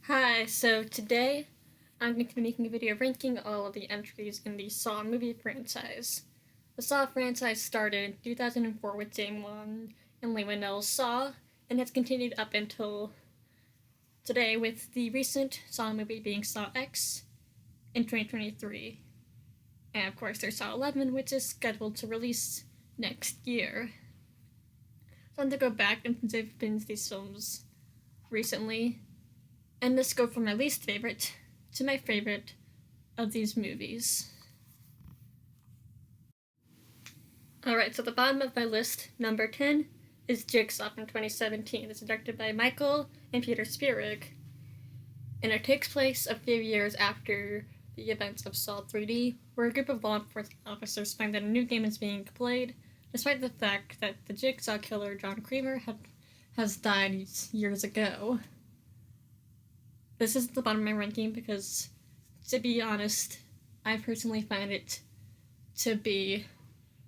Hi, so today I'm going to be making a video ranking all of the entries in the Saw movie franchise. The Saw franchise started in 2004 with Damon and Leigh Whannell's Saw, and has continued up until today with the recent Saw movie being Saw X in 2023. And of course, there's Saw 11, which is scheduled to release next year. So I'm going to go back and since I've been to these films recently, and let's go from my least favorite to my favorite of these movies. Alright, so the bottom of my list, number 10, is Jigsaw from 2017. It's directed by Michael and Peter Spierig, and it takes place a few years after the events of Saw 3D, where a group of law enforcement officers find that a new game is being played, despite the fact that the Jigsaw killer, John Kramer, has died years ago. This is the bottom of my ranking because, to be honest, I personally find it to be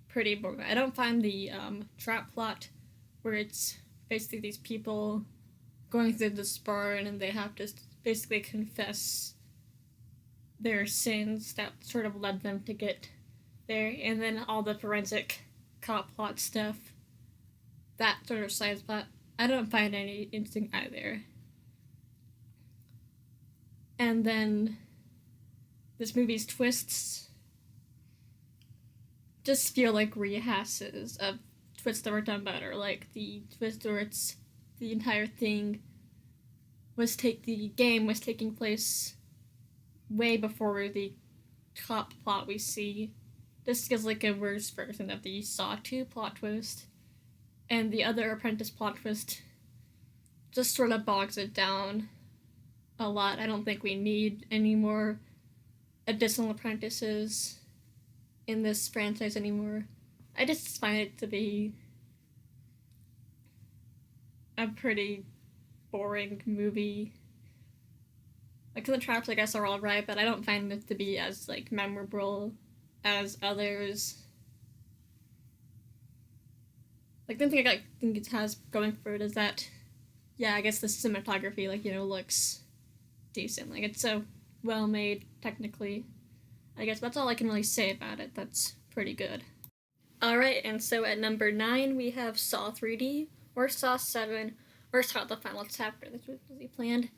pretty boring. I don't find the trap plot where it's basically these people going through this barn and they have to basically confess their sins that sort of led them to get there, and then all the forensic cop plot stuff, that sort of side plot, I don't find any interesting either. And then this movie's twists just feel like rehashes of twists that were done better, like the twist where it's the entire thing the game was taking place way before the top plot we see. This feels like a worse version of the Saw 2 plot twist, and the other Apprentice plot twist just sort of bogs it down a lot. I don't think we need any more additional apprentices in this franchise anymore. I just find it to be a pretty boring movie. Like, the traps, I guess, are alright, but I don't find it to be as, like, memorable as others. Like, the thing I think it has going for it is that, yeah, I guess the cinematography, looks decent. Like, it's so well made, technically. I guess that's all I can really say about it. That's pretty good. Alright, and so at number 9, we have Saw 3D, or Saw 7, or Saw the Final Chapter. This was really planned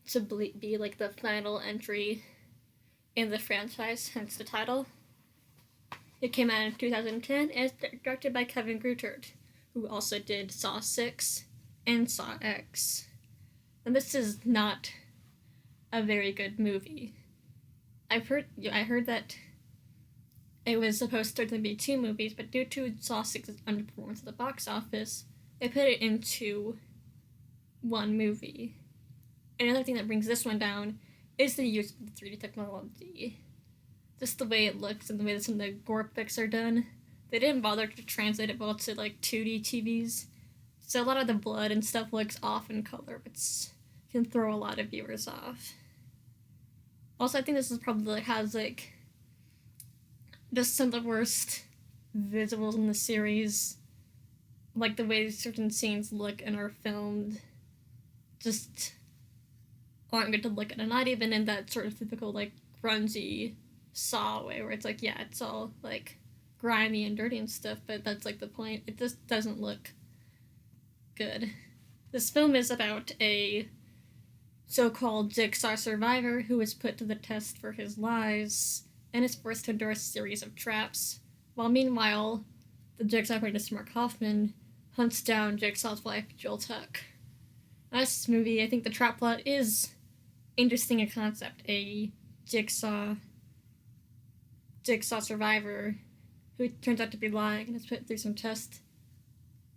to be like the final entry in the franchise, hence the title. It came out in 2010 and is directed by Kevin Greutert, who also did Saw 6 and Saw X. And this is not a very good movie. I heard that it was supposed to be 2 movies, but due to Saw 6's underperformance at the box office, they put it into 1 movie. Another thing that brings this one down is the use of the 3D technology. Just the way it looks and the way that some of the gore pics are done. They didn't bother to translate it well to 2D TVs, so a lot of the blood and stuff looks off in color, which can throw a lot of viewers off. Also, I think this is probably has just some of the worst visuals in the series. Like the way certain scenes look and are filmed just aren't good to look at, and not even in that sort of typical grungy Saw way where it's it's all grimy and dirty and stuff, but that's the point. It just doesn't look good. This film is about a so-called Jigsaw survivor who is put to the test for his lies and is forced to endure a series of traps, while meanwhile, the Jigsaw apprentice Mark Hoffman hunts down Jigsaw's wife, Jill Tuck. In this movie, I think the trap plot is interesting in concept. A Jigsaw survivor who turns out to be lying and is put through some tests.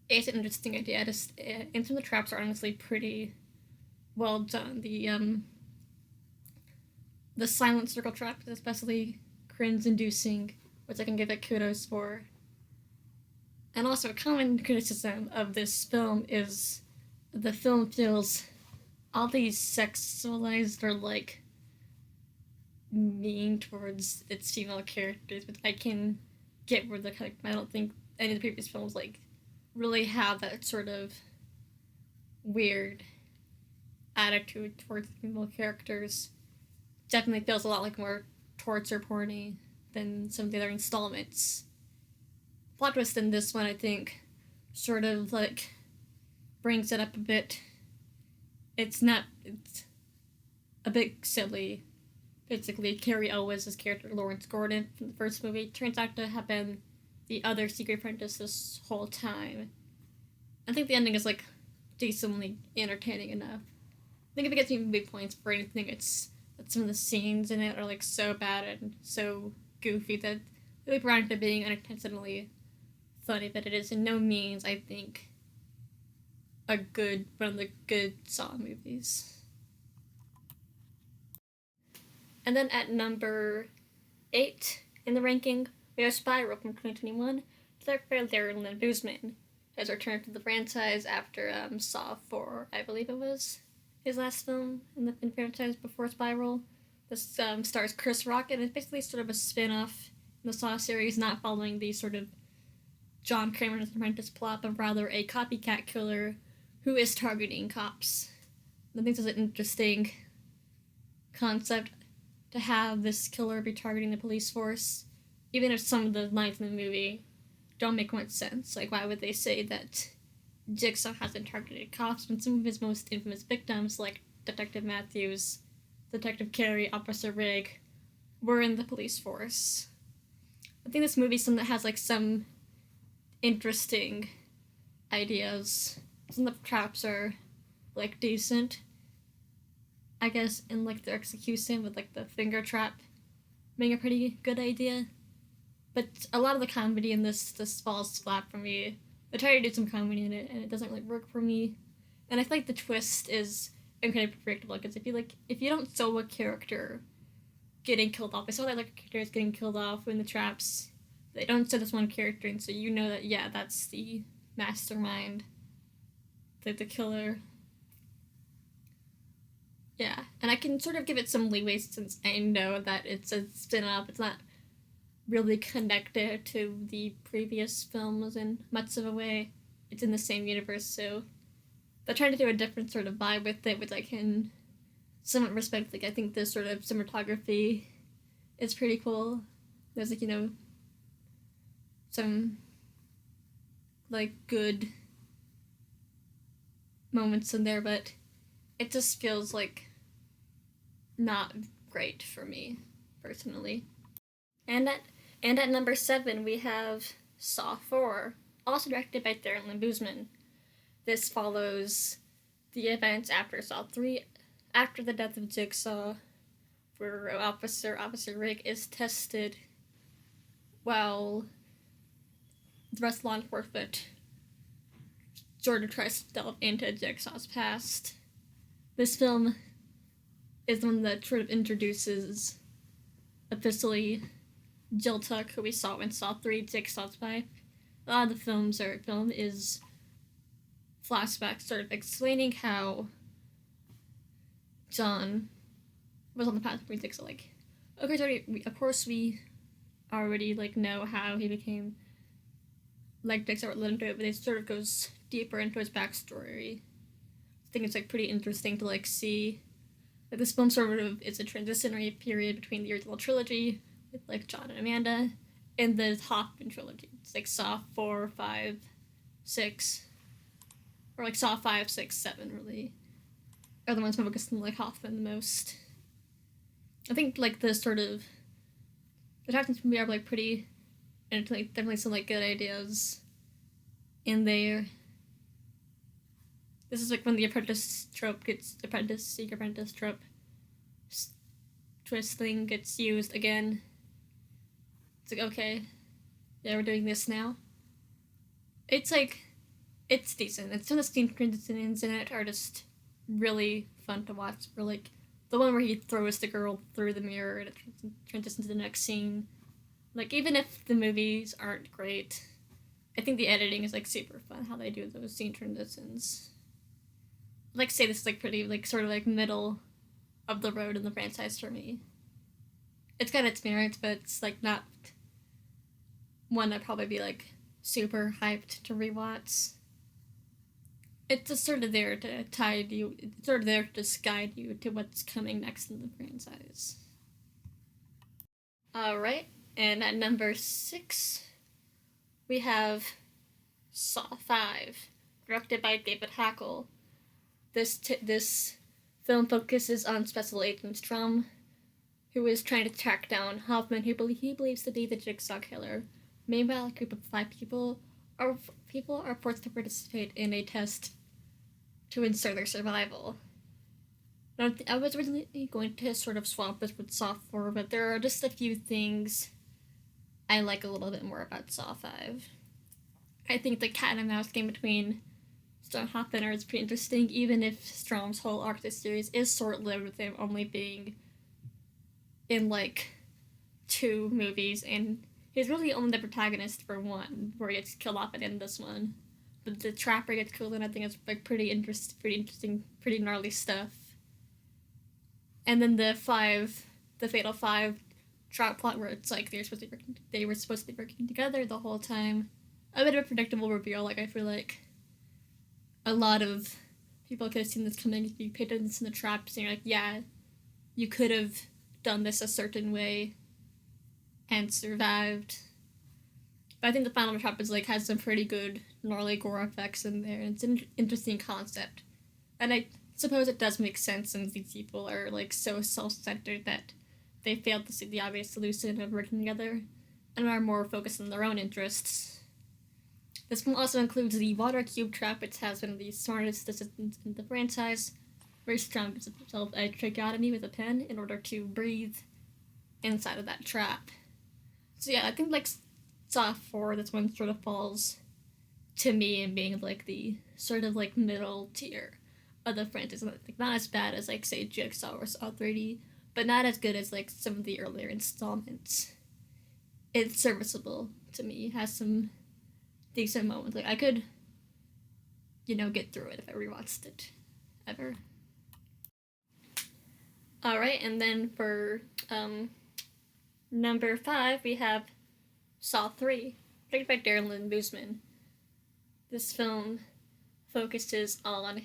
It's an interesting idea, and some of the traps are honestly pretty well done. The silent circle trap is especially cringe-inducing, which I can give it kudos for. And also, a common criticism of this film is the film feels oddly sexualized or mean towards its female characters, but I can get where I don't think any of the previous films really have that sort of weird attitude towards female characters. Definitely feels a lot like more torture porny than some of the other installments. Plot twist in this one, I think, sort of like brings it up a bit. It's a bit silly. Basically, Carrie Elwes' character, Lawrence Gordon, from the first movie, turns out to have been the other secret apprentice this whole time. I think the ending is like decently entertaining enough. I think if it gets me movie points for anything, it's that some of the scenes in it are like so bad and so goofy that they leap around to being unintentionally funny, but it is in no means, I think, one of the good Saw movies. And then at number 8 in the ranking, we have Spiral from 2021, directed by Darren Lynn Bousman. Has returned to the franchise after Saw 4, I believe it was his last film in the franchise before Spiral. This stars Chris Rock, and it's basically sort of a spin-off in the Saw series, not following the sort of John Kramer's Apprentice plot, but rather a copycat killer who is targeting cops. I think it's an interesting concept to have this killer be targeting the police force, even if some of the lines in the movie don't make much sense. Like, why would they say that Jigsaw hasn't targeted cops when some of his most infamous victims, like Detective Matthews, Detective Carey, Officer Rigg, were in the police force? I think this movie's something that has like some interesting ideas. Some of the traps are like decent, I guess, in like their execution, with like the finger trap being a pretty good idea. But a lot of the comedy in this just falls flat for me. They try to do some comedy in it, and it doesn't really work for me. And I feel like the twist is incredibly predictable, because if you don't show a character getting killed off, I saw that like characters getting killed off in the traps. They don't show this one character, and so you know that, yeah, that's the mastermind, the killer. Yeah, and I can sort of give it some leeway since I know that it's a spin-off. It's not really connected to the previous films in much of a way. It's in the same universe, so they're trying to do a different sort of vibe with it, which I can somewhat respect. Like, I think this sort of cinematography is pretty cool. There's like, some like good moments in there, but it just feels like not great for me personally. And at number 7 we have Saw 4, also directed by Darren Lynn Bousman. This follows the events after Saw 3, after the death of Jigsaw, where Officer Rigg is tested while the rest of law enforcement sort of tries to delve into Jigsaw's past. This film is the one that sort of introduces officially Jill Tuck, who we saw in Saw 3, Jigsaw's wife. A lot of the film is flashbacks sort of explaining how John was on the path of Jigsaw. Like, okay, so of course we already like know how he became like Jigsaw or Linda, but it sort of goes deeper into his backstory. I think it's like pretty interesting to like see that this film sort of is a transitionary period between the original trilogy with like John and Amanda and the Hoffman trilogy. It's like Saw 4, 5, 6, or like Saw 5, 6, 7 really are the ones focused on like Hoffman the most. I think like the sort of the Hoffman's movie are like pretty, and like definitely some like good ideas in there. This is like when the secret apprentice trope twist thing gets used again. It's like, okay, yeah, we're doing this now. It's like, it's decent. And some of the scene transitions in it are just really fun to watch. Or like the one where he throws the girl through the mirror and it transitions to the next scene. Like, even if the movies aren't great, I think the editing is like super fun how they do those scene transitions. I'd like to say this is like pretty like sort of like middle of the road in the franchise for me. It's got its merits, but it's like not one I'd probably be like super hyped to rewatch. it's just sort of there to tide you. It's sort of there to just guide you to what's coming next in the franchise. All right, and at number 6, we have Saw 5, directed by David Hackle. This film focuses on Special Agent Strum, who is trying to track down Hoffman, who he believes to be the Jigsaw Killer. Meanwhile, a group of 5 people are forced to participate in a test to ensure their survival. I was originally going to sort of swap this with Saw 4, but there are just a few things I like a little bit more about Saw 5. I think the cat and mouse game between Strom Hoffman is pretty interesting, even if Strom's whole arc this series is short-lived, with him only being in like 2 movies, and he's really only the protagonist for one, where he gets killed off at the end of this one. But the trapper gets killed, and I think it's like pretty interesting, pretty gnarly stuff. And then the Fatal 5 trap plot, where it's like they were supposed to be working together the whole time. A bit of a predictable reveal. Like, I feel like a lot of people could have seen this coming if you paid attention to the traps, and you're like, yeah, you could have done this a certain way and survived. But I think the final trap is like has some pretty good gnarly gore effects in there, and it's an interesting concept. And I suppose it does make sense, since these people are like so self-centered that they failed to see the obvious solution of working together and are more focused on their own interests. This film also includes the water cube trap, which has one of the smartest assistants in the franchise, where Strom gives himself a tracheotomy with a pen in order to breathe inside of that trap. So yeah, I think like Saw 4, this one sort of falls to me in being like the sort of like middle tier of the franchise. Like, not as bad as like say Jigsaw or Saw 3D, but not as good as like some of the earlier installments. It's serviceable to me. It has some decent moments. Like, I could, get through it if I rewatched it ever. All right, and then for number 5, we have Saw 3, directed by Darren Lynn Bousman. This film focuses on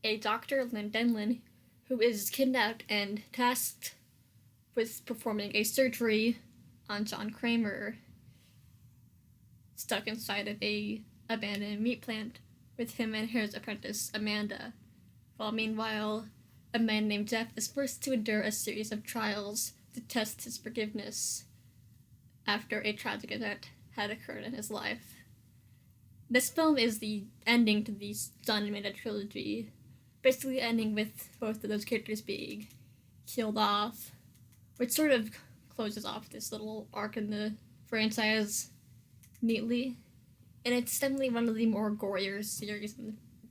a Dr. Lynn Denlin, who is kidnapped and tasked with performing a surgery on John Kramer, stuck inside of a abandoned meat plant with him and his apprentice Amanda, while meanwhile a man named Jeff is forced to endure a series of trials to test his forgiveness after a tragic event had occurred in his life. This film is the ending to the John and Amanda trilogy, basically ending with both of those characters being killed off, which sort of closes off this little arc in the franchise neatly. And it's definitely one of the more gorier series,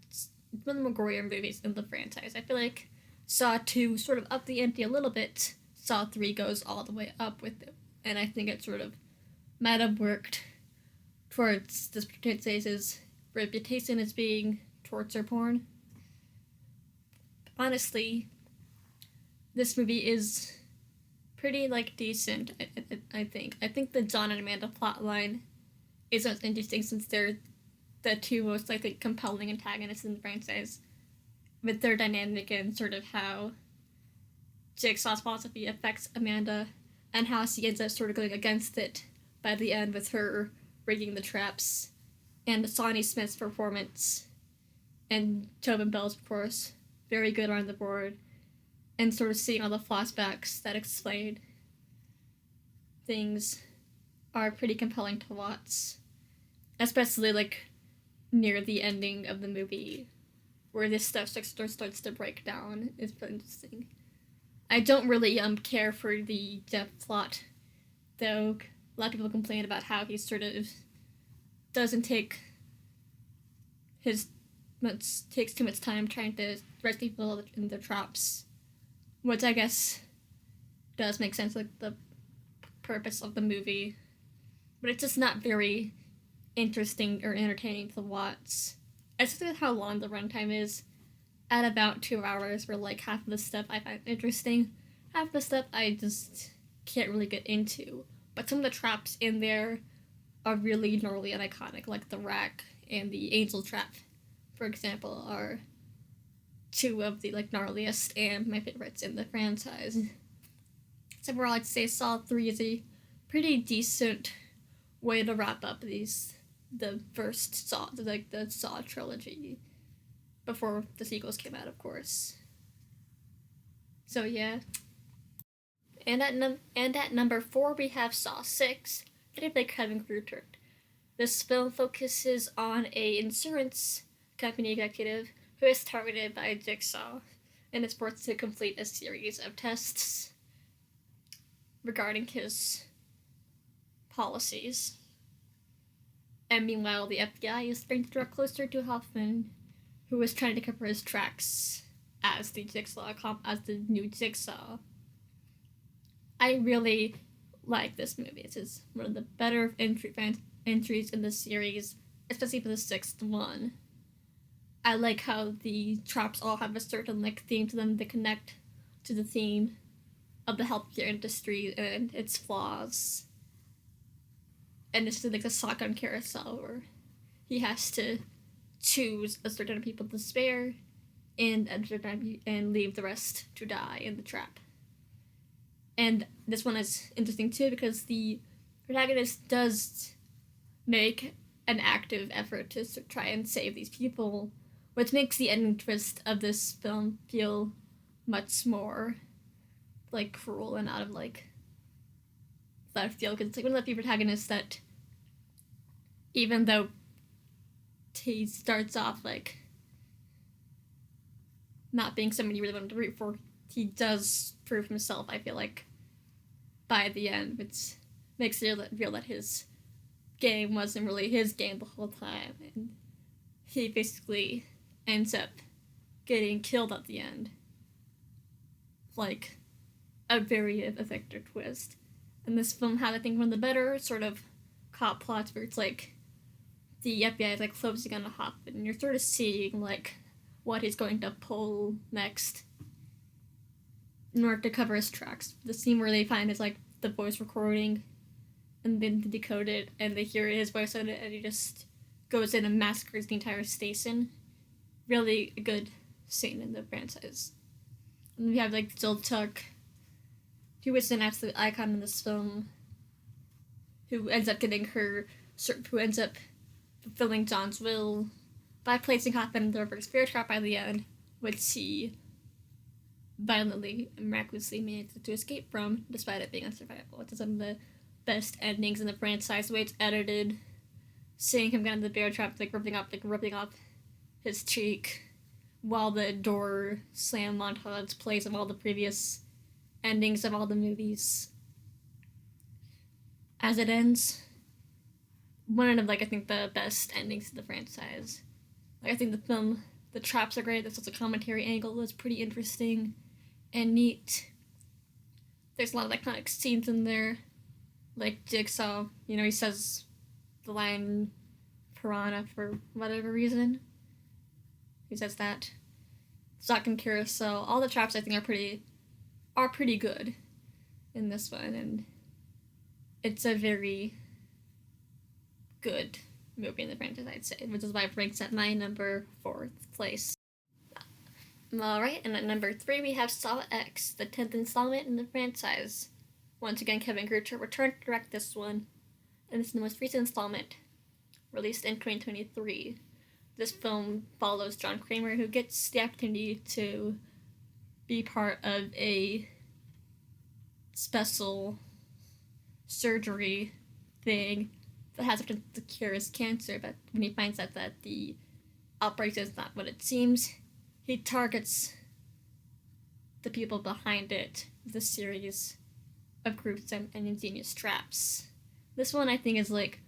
it's one of the more gorier movies in the franchise. I feel like Saw 2 sort of up the ante a little bit. Saw 3 goes all the way up with it, and I think it sort of might have worked towards this franchise's reputation as being torture porn. Honestly, this movie is pretty decent. I think. I think the John and Amanda plotline is most interesting, since they're the 2 most compelling antagonists in the franchise, with their dynamic and sort of how Jigsaw's philosophy affects Amanda, and how she ends up sort of going against it by the end with her rigging the traps, and Sonny Smith's performance, and Tobin Bell's, of course, very good on the board, and sort of seeing all the flashbacks that explain things are pretty compelling to watch, especially near the ending of the movie, where this stuff starts to break down. Is pretty interesting. I don't really care for the Jeff plot, though. A lot of people complain about how he sort of doesn't takes too much time trying to rescue people in their traps, which I guess does make sense, the purpose of the movie, but it's just not very interesting or entertaining to watch. Especially with how long the runtime is, at about 2 hours, where half of the stuff I find interesting, half of the stuff I just can't really get into. But some of the traps in there are really gnarly and iconic, like the rack and the angel trap for example, are two of the like gnarliest and my favorites in the franchise. So overall, I'd say Saw 3 is a pretty decent way to wrap up the first Saw, like the Saw trilogy, before the sequels came out, of course. So yeah. And at number 4 we have Saw 6, directed by Kevin Greutert. This film focuses on a insurance company executive who is targeted by Jigsaw and is forced to complete a series of tests regarding his policies. And meanwhile, the FBI is trying to draw closer to Hoffman, who is trying to cover his tracks as the new Jigsaw. I really like this movie. This is one of the better entries in the series, especially for the sixth one. I like how the traps all have a certain like theme to them that connect to the theme of the healthcare industry and its flaws. And it's like a shotgun carousel where he has to choose a certain people to spare and leave the rest to die in the trap. And this one is interesting too because the protagonist does make an active effort to try and save these people, which makes the ending twist of this film feel much more like cruel and out of like left field, because it's like one of the few protagonists that, even though he starts off like not being someone you really want to root for, he does prove himself, I feel like, by the end, which makes it real that his game wasn't really his game the whole time, and he basically ends up getting killed at the end. Like, a very effective twist. And this film had, I think, one of the better sort of cop plots where it's like the FBI is like closing on a Hoffman, and you're sort of seeing like what he's going to pull next in order to cover his tracks. The scene where they find his like the voice recording and then they decode it and they hear his voice on it and he just goes in and massacres the entire station. Really a good scene in the franchise. And we have like Zoltuk, who is an absolute icon in this film, who ends up fulfilling John's will by placing Hoffman in the reverse fear trap by the end, which he violently and miraculously managed to escape from, despite it being unsurvivable. It's some of the best endings in the franchise, the way it's edited, seeing him get into the bear trap, like ripping off his cheek, while the door slam montage plays of all the previous endings of all the movies. As it ends, one of, like, I think the best endings of the franchise. Like, I think the traps are great, the social commentary angle is pretty interesting and neat. There's a lot of iconic scenes in there, like Jigsaw, he says the line piranha for whatever reason. He says that. Zock and Carousel, all the traps I think are pretty good in this one, and it's a very good movie in the franchise, I'd say, which is why it ranks at my number 4th place. Alright, and at number 3 we have Saw X, the 10th installment in the franchise. Once again, Kevin Greutert returned to direct this one, and this is the most recent installment, released in 2023. This film follows John Kramer, who gets the opportunity to be part of a special surgery thing that has to cure his cancer, but when he finds out that the outbreak is not what it seems, he targets the people behind it, the series of groups and ingenious traps. This one I think is like,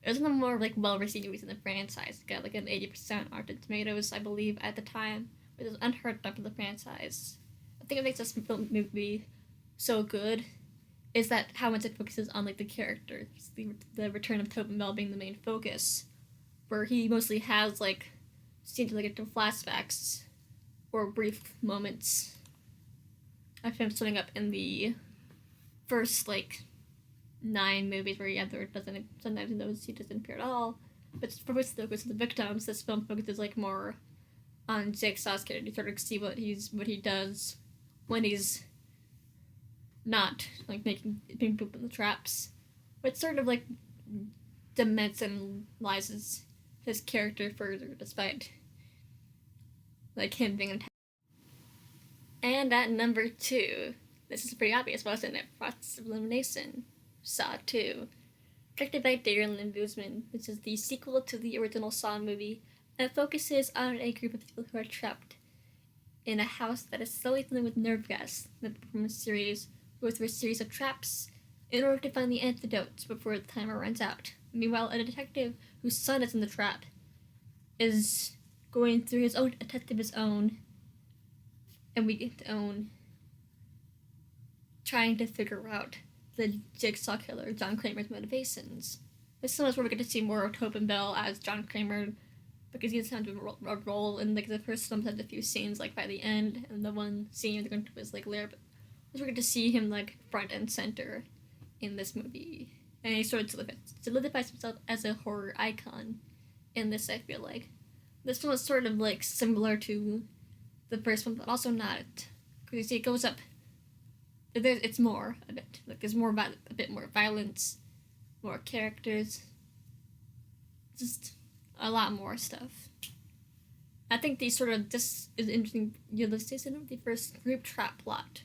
it's one of the more like well-received movies in the franchise. It got like an 80% on Rotten Tomatoes, I believe, at the time, which is unheard of for the franchise. I think it makes this movie so good is that how much it focuses on like the characters, the return of Tobin Bell being the main focus, where he mostly has like scenes like into flashbacks or brief moments of him showing up in the first like 9 movies where he either doesn't, sometimes in those he doesn't appear at all, But for the victims, this film focuses like more on Jigsaw's character. You sort of see what he does when he's not like making poop in the traps, which sort of like dimensionalizes his character further, despite like him being attacked. And at number 2, this is pretty obvious, wasn't it? Process of Elimination, Saw 2. Directed by Darren Lynn Bousman, this is the sequel to the original Saw movie, and focuses on a group of people who are trapped in a house that is slowly filling with nerve gas. The performance series goes through a series of traps in order to find the antidotes before the timer runs out. Meanwhile, a detective whose son is in the trap is going through his own test of his own, and we get to own trying to figure out the Jigsaw Killer, John Kramer's motivations. This one is where we get to see more of Tobin Bell as John Kramer, because he doesn't have a role in like the first film has a few scenes like by the end, and the one scene they're going to his like lair, but we're going to see him like front and center in this movie, and he sort of solidifies himself as a horror icon in this. I feel like this one is sort of like similar to the first one, but also not, because you see it goes up. It's more a bit like there's more a bit more violence, more characters, just a lot more stuff. I think this is interesting. This is the first group trap plot,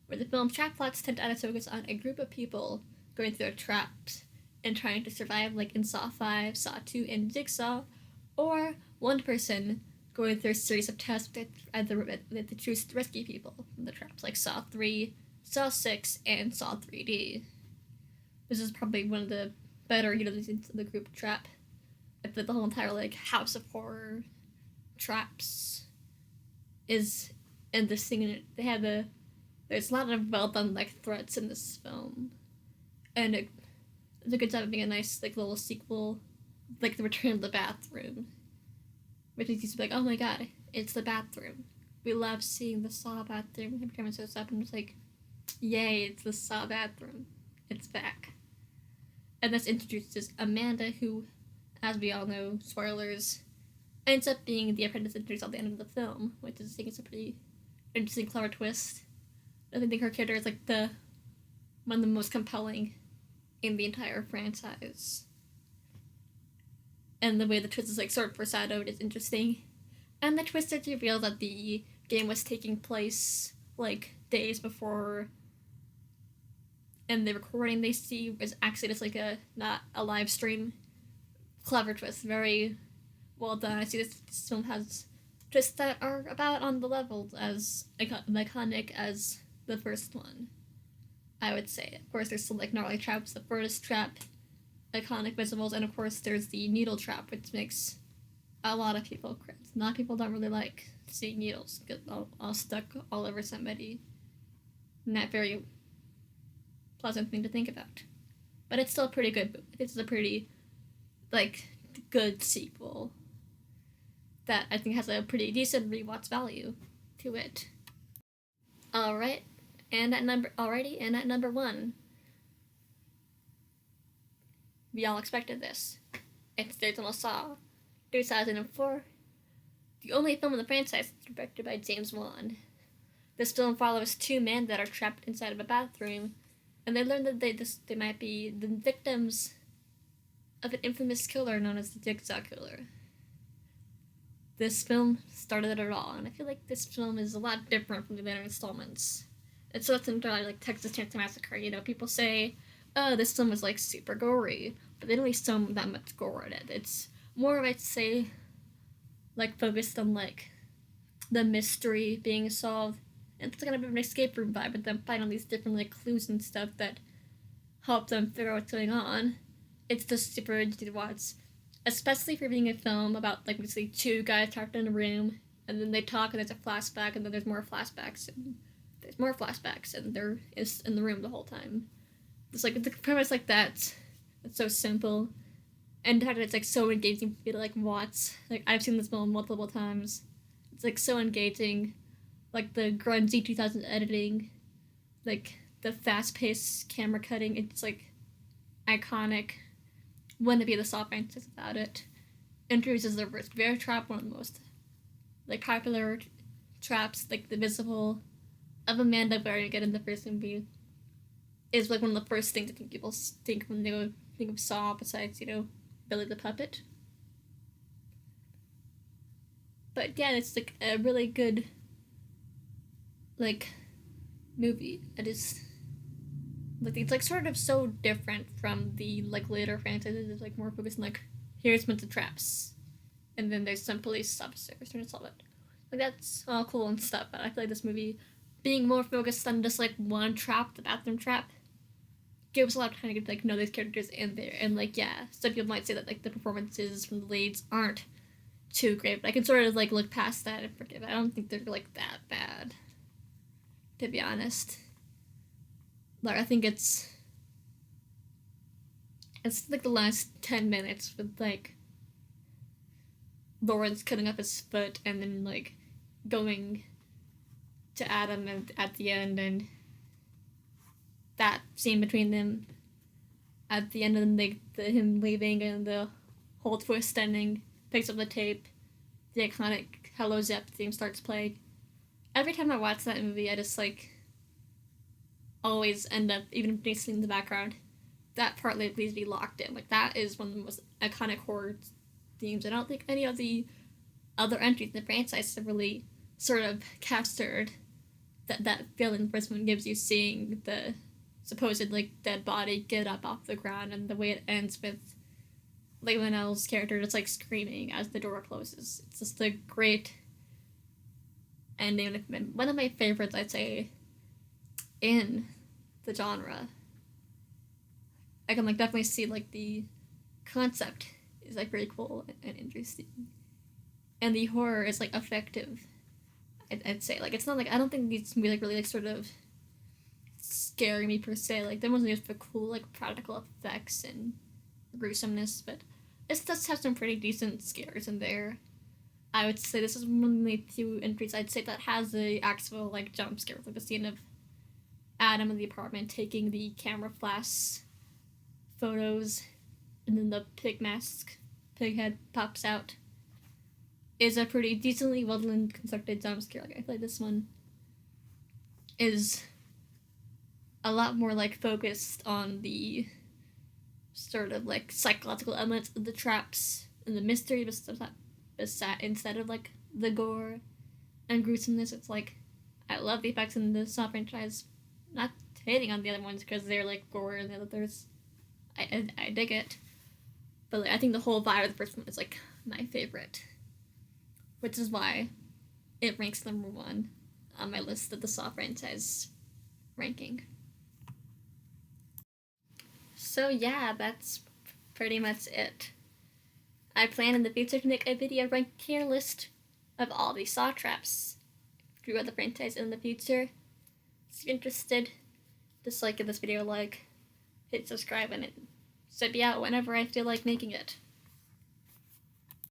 where the film's trap plots tend to focus on a group of people going through traps and trying to survive, like in Saw 5, Saw 2, and Jigsaw, or one person going through a series of tests that choose to rescue people from the traps, like Saw 3, Saw 6, and Saw 3D. This is probably one of the better the group trap. The whole entire like house of horror traps is in this thing, and they have there's a lot of well done like threats in this film, and it's a good job of being a nice like little sequel, like the Return of the Bathroom, which is like, oh my god, it's the bathroom. We love seeing the Saw bathroom. Every time it shows up, I'm just like, yay, it's the Saw bathroom. It's back. And this introduces Amanda, who, as we all know, spoilers, ends up being the apprentice introduced at the end of the film, which is, I think, it's a pretty interesting, clever twist. I think her character is like one of the most compelling in the entire franchise. And the way the twist is like sort of foreshadowed is interesting. And the twist is revealed that the game was taking place like days before, and the recording they see is actually just like not a live stream. Clever twist, very well done. I see this film has twists that are about on the level as iconic as the first one, I would say. Of course, there's still like gnarly traps, the furnace trap, iconic visuals, and of course there's the needle trap, which makes a lot of people cringe. A lot of people don't really like seeing needles get all stuck all over somebody. Not very pleasant thing to think about. But it's still a pretty good movie. It's a pretty like good sequel that I think has a pretty decent rewatch value to it. Alright, and at number 1, we all expected this. It's the original Saw, 2004, the only film in the franchise directed by James Wan. This film follows two men that are trapped inside of a bathroom, and they learn that they might be the victims of an infamous killer known as the Jigsaw Killer. This film started it all, and I feel like this film is a lot different from the later installments. It's something entirely like Texas Chainsaw Massacre. You know, people say, oh, this film was like super gory, but they don't really show that much gore in it. It's more, I'd say, like focused on like the mystery being solved. And it's kind of an escape room vibe, but then finding these different like clues and stuff that help them figure out what's going on. It's just super interesting to watch, especially for being a film about like basically two guys trapped in a room, and then they talk, and there's a flashback, and then there's more flashbacks, and there's more flashbacks, and they're in the room the whole time. It's like the premise like that. It's so simple, and it's like so engaging for me to like watch. Like I've seen this film multiple times. It's like so engaging, like the grungy 2000 editing, like the fast-paced camera cutting. It's like iconic. Wouldn't be the Saw franchise without it. introduces the first bear trap, one of the most like popular traps, like the visible of Amanda Berrigan in the first movie, is like one of the first things I think people think when they go think of Saw, besides Billy the Puppet. But yeah, it's like a really good like movie. It is like it's like sort of so different from the like later franchises. It's like more focused on like here's a bunch of traps, and then there's some police officers trying to solve it. Like that's all cool and stuff, but I feel like this movie, being more focused on just like one trap, the bathroom trap, gives a lot of time to get to like know these characters in there. And like yeah, some people might say that like the performances from the leads aren't too great, but I can sort of like look past that and forgive it. I don't think they're like that bad, to be honest. Like I think it's like the last 10 minutes with like Lawrence cutting up his foot and then like going to Adam at the end, and that scene between them at the end, and him leaving and the whole twist ending, picks up the tape, the iconic Hello Zep theme starts playing. Every time I watch that movie, I just like always end up, even if it's in the background, that part leaves me locked in. Like that is one of the most iconic horror themes. I don't think any of the other entries in the franchise have really sort of captured that feeling the first one gives you, seeing the supposed like dead body get up off the ground, and the way it ends with Leigh Whannell's character just like screaming as the door closes. It's just a great ending. One of my favorites, I'd say, in the genre. I can like definitely see like the concept is like very cool and interesting, and the horror is like effective. I'd say like it's not like I don't think these movies like really like sort of scare me per se. Like there wasn't just for cool like practical effects and gruesomeness, but it does have some pretty decent scares in there. I would say this is one of the few entries I'd say that has the actual like jump scare, like the scene of Adam in the apartment taking the camera flash photos, and then the pig head pops out, is a pretty decently well done constructed jump scare. Like I feel like this one is a lot more like focused on the sort of like psychological elements of the traps and the mystery, instead of like the gore and gruesomeness. It's like I love the effects in the Saw franchise. Not hating on the other ones because they're like gore and the others. I dig it, but like, I think the whole vibe of the first one is like my favorite, which is why it ranks number 1 on my list of the Saw franchise ranking. So yeah, that's pretty much it. I plan in the future to make a video rank tier list of all the Saw traps throughout the franchise in the future. If you're interested, just like give this video a like, hit subscribe, and it should be out whenever I feel like making it.